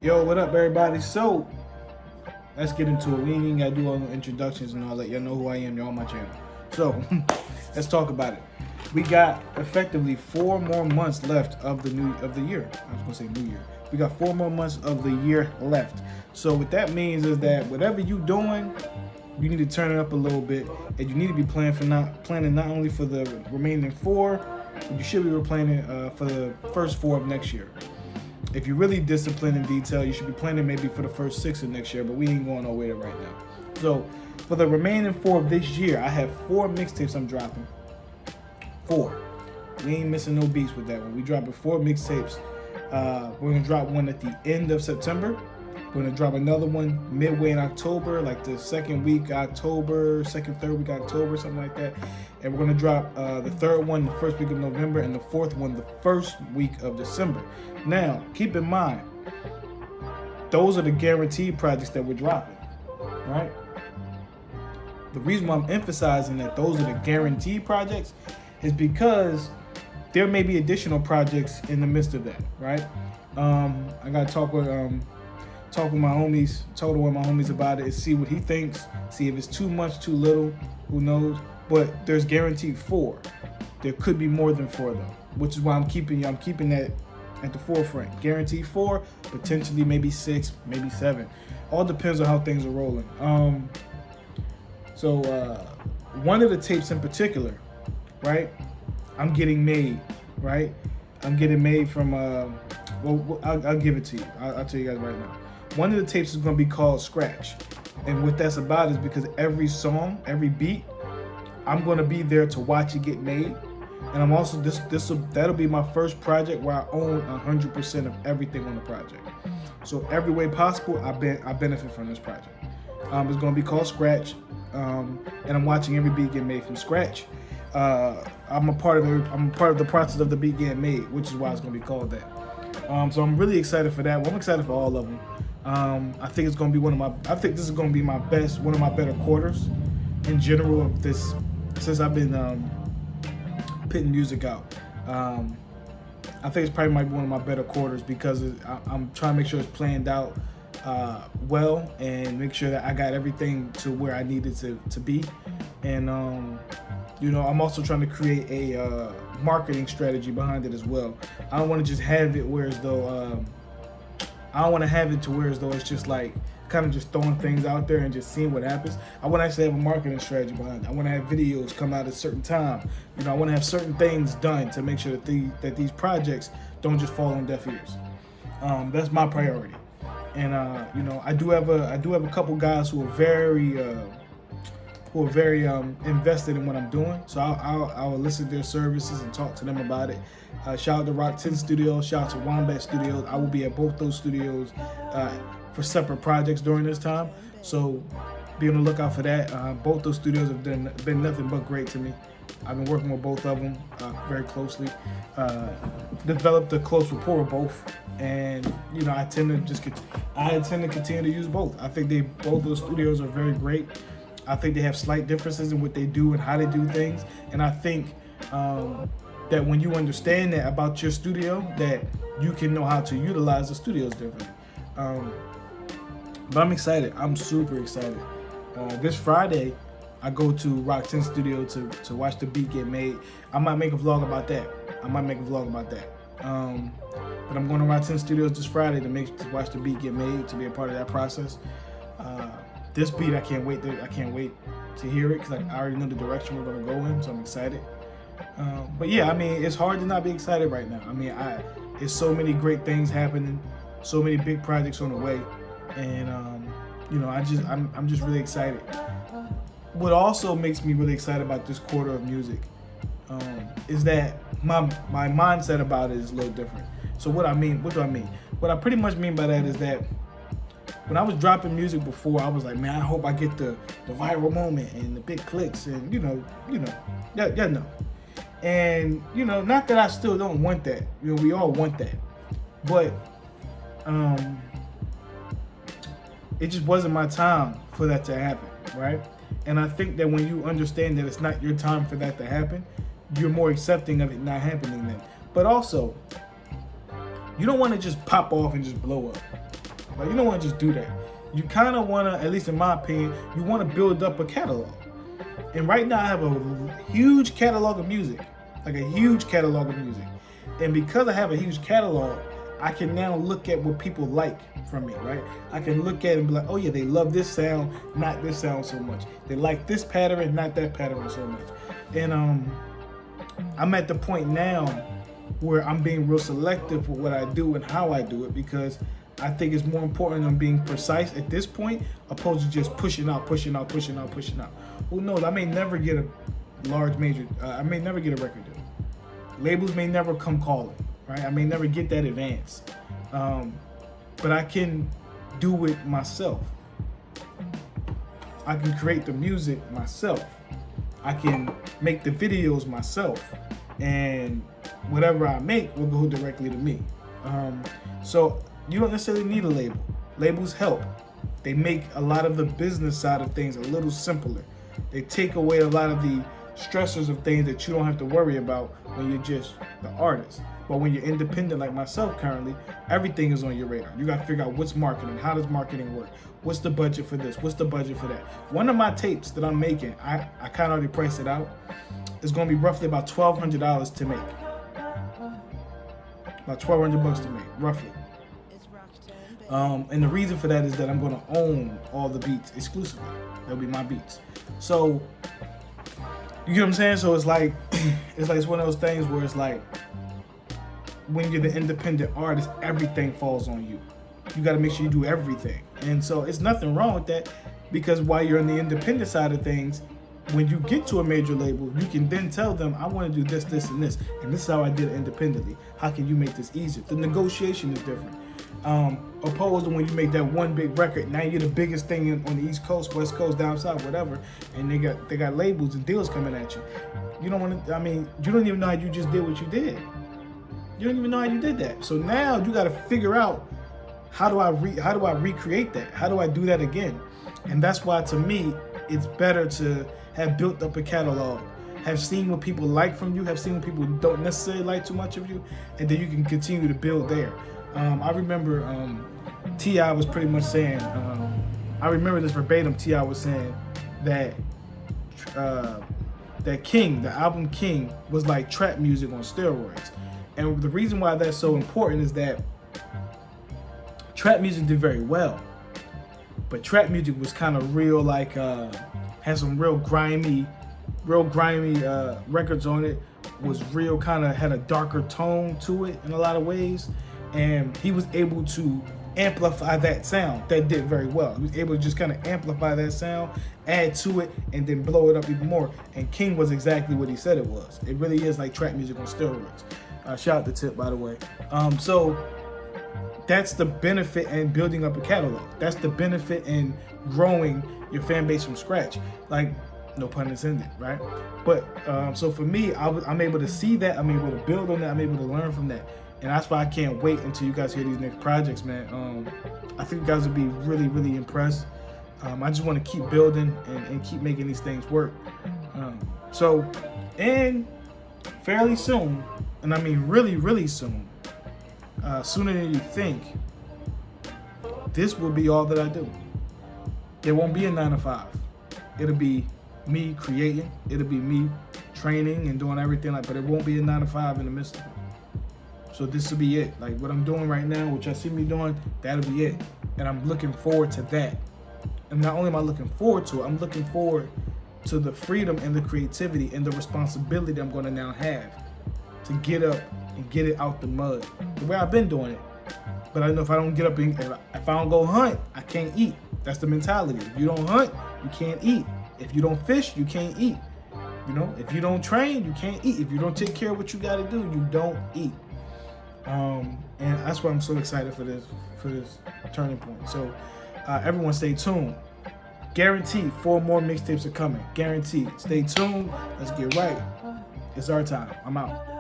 Yo, what up, everybody? So, let's get into it. We ain't gotta do all the introductions and all that. Y'all know who I am. Y'all on my channel. So, let's talk about it. We got effectively 4 more months left of the year. I was gonna say new year. We got 4 more months of the year left. So, what that means is that whatever you doing, you need to turn it up a little bit, and you need to be planning not only for the remaining four, but you should be planning for the first four of next year. If you're really disciplined in detail, you should be planning maybe for the first six of next year, but we ain't going nowhere right now. So for the remaining four of this year, I have 4 mixtapes I'm dropping. 4. We ain't missing no beats with that one. We dropping 4 mixtapes. We're gonna drop one at the end of September. We're gonna drop another one midway in October, like the second week of October, third week of October, something like that. And we're gonna drop the third one the first week of November, and the fourth one the first week of December. Now, keep in mind, those are the guaranteed projects that we're dropping, right? The reason why I'm emphasizing that those are the guaranteed projects is because there may be additional projects in the midst of that, right? I gotta talk with my homies, talk to one of my homies about it, and see what he thinks, see if it's too much, too little, who knows. But there's guaranteed 4. There could be more than 4 though, which is why I'm keeping that at the forefront. Guaranteed 4, potentially maybe 6, maybe 7. All depends on how things are rolling. So one of the tapes in particular, right? I'm getting made, right? I'm getting made from. I'll give it to you. I'll tell you guys right now. One of the tapes is going to be called Scratch, and what that's about is because every song, every beat, I'm going to be there to watch it get made, and I'm also that'll be my first project where I own 100% of everything on the project. So every way possible, I benefit from this project. It's going to be called Scratch, and I'm watching every beat get made from scratch. I'm a part of the process of the beat getting made, which is why it's going to be called that. So I'm really excited for that. Well, I'm excited for all of them. I think it's going to be I think this is going to be one of my better quarters in general of this, since I've been putting music out. I think it's probably might be one of my better quarters because I'm trying to make sure it's planned out well, and make sure that I got everything to where I need it to be. And I'm also trying to create a marketing strategy behind it as well. I don't want to just have it where as though it's just like kind of just throwing things out there and just seeing what happens. I want to actually have a marketing strategy behind it. I want to have videos come out at a certain time. I want to have certain things done to make sure that these projects don't just fall on deaf ears. That's my priority. And I do have a couple guys who are very invested in what I'm doing. So I'll listen to their services and talk to them about it. Shout out to Rock 10 Studios, shout out to Wombat Studios. I will be at both those studios for separate projects during this time. So be on the lookout for that. Both those studios have been nothing but great to me. I've been working with both of them very closely. Developed a close rapport with both, and I intend to continue to use both. I think both those studios are very great. I think they have slight differences in what they do and how they do things, and I think that when you understand that about your studio, that you can know how to utilize the studios differently. But I'm excited. I'm super excited. This Friday, I go to Rock 10 Studio to watch the beat get made. I might make a vlog about that. But I'm going to Rock 10 Studios this Friday to watch the beat get made, to be a part of that process. This beat, I can't wait to hear it because I already know the direction we're going to go in, so I'm excited. But yeah, it's hard to not be excited right now. It's so many great things happening, so many big projects on the way, and I'm just really excited. What also makes me really excited about this quarter of music is that my mindset about it is a little different. So what do I mean? What I pretty much mean by that is that when I was dropping music before, I was like, man, I hope I get the viral moment and the big clicks and you know. And not that I still don't want that. We all want that, but it just wasn't my time for that to happen, right? And I think that when you understand that it's not your time for that to happen, you're more accepting of it not happening then. But also, you don't want to just pop off and just blow up. Like, you don't want to just do that. You kind of want to, at least in my opinion, you want to build up a catalog. And right now I have a huge catalog of music, like a huge catalog of music. And because I have a huge catalog, I can now look at what people like from me, right? I can look at it and be like, oh yeah, they love this sound, not this sound so much. They like this pattern, not that pattern so much. And I'm at the point now where I'm being real selective with what I do and how I do it, because I think it's more important than being precise at this point, opposed to just pushing out. Who knows? I may never get a large major. I may never get a record deal. Labels may never come calling, right? I may never get that advance, but I can do it myself. I can create the music myself. I can make the videos myself, and whatever I make will go directly to me. So you don't necessarily need a label. Labels help. They make a lot of the business side of things a little simpler. They take away a lot of the stressors of things that you don't have to worry about when you're just the artist. But when you're independent like myself currently, everything is on your radar. You got to figure out what's marketing, how does marketing work, what's the budget for this, what's the budget for that. One of my tapes that I'm making, I kind of already priced it out. It's going to be roughly about $1,200 to make. About $1,200 to make, roughly. And the reason for that is that I'm going to own all the beats exclusively. They'll be my beats. So, you get what I'm saying? So it's like it's one of those things where it's like, when you're the independent artist, everything falls on you. You got to make sure you do everything. And so it's nothing wrong with that, because while you're on the independent side of things, when you get to a major label, you can then tell them, I want to do this, this, and this. And this is how I did it independently. How can you make this easier? The negotiation is different. Opposed to when you make that one big record, now you're the biggest thing on the East Coast, West Coast, down south, whatever, and they got labels and deals coming at you. You don't want to. I mean, you don't even know how you just did what you did. You don't even know how you did that. So now you got to figure out, how do I recreate that? How do I do that again? And that's why, to me, it's better to have built up a catalog, have seen what people like from you, have seen what people don't necessarily like too much of you, and then you can continue to build there. I remember T.I. was pretty much saying, I remember this verbatim, T.I. was saying that that King, the album King, was like trap music on steroids. And the reason why that's so important is that trap music did very well, but trap music was kind of real, like had some real grimy records on it, was real, kind of had a darker tone to it in a lot of ways. And he was able to amplify that sound. That did very well. He was able to just kind of amplify that sound, add to it, and then blow it up even more. And King was exactly what he said it was. It really is like trap music on steroids. Shout out to Tip, by the way. So that's the benefit in building up a catalog. That's the benefit in growing your fan base from scratch. Like, no pun intended, right? But so for me, I'm able to see that. I'm able to build on that. I'm able to learn from that. And that's why I can't wait until you guys hear these next projects, man. I think you guys will be really, really impressed. I just want to keep building and keep making these things work. And fairly soon, and I mean really, really soon, sooner than you think, this will be all that I do. It won't be a 9 to 5. It'll be me creating. It'll be me training and doing everything, but it won't be a 9 to 5 in the midst of it. So this will be it. Like what I'm doing right now, which I see me doing, that'll be it. And I'm looking forward to that. And not only am I looking forward to it, I'm looking forward to the freedom and the creativity and the responsibility I'm going to now have to get up and get it out the mud. The way I've been doing it. But I know if I don't get up and if I don't go hunt, I can't eat. That's the mentality. If you don't hunt, you can't eat. If you don't fish, you can't eat. You know, if you don't train, you can't eat. If you don't take care of what you got to do, you don't eat. And that's why I'm so excited for this turning point. So everyone stay tuned. Guaranteed 4 more mixtapes are coming. Guaranteed. Stay tuned. Let's get right. It's our time. I'm out.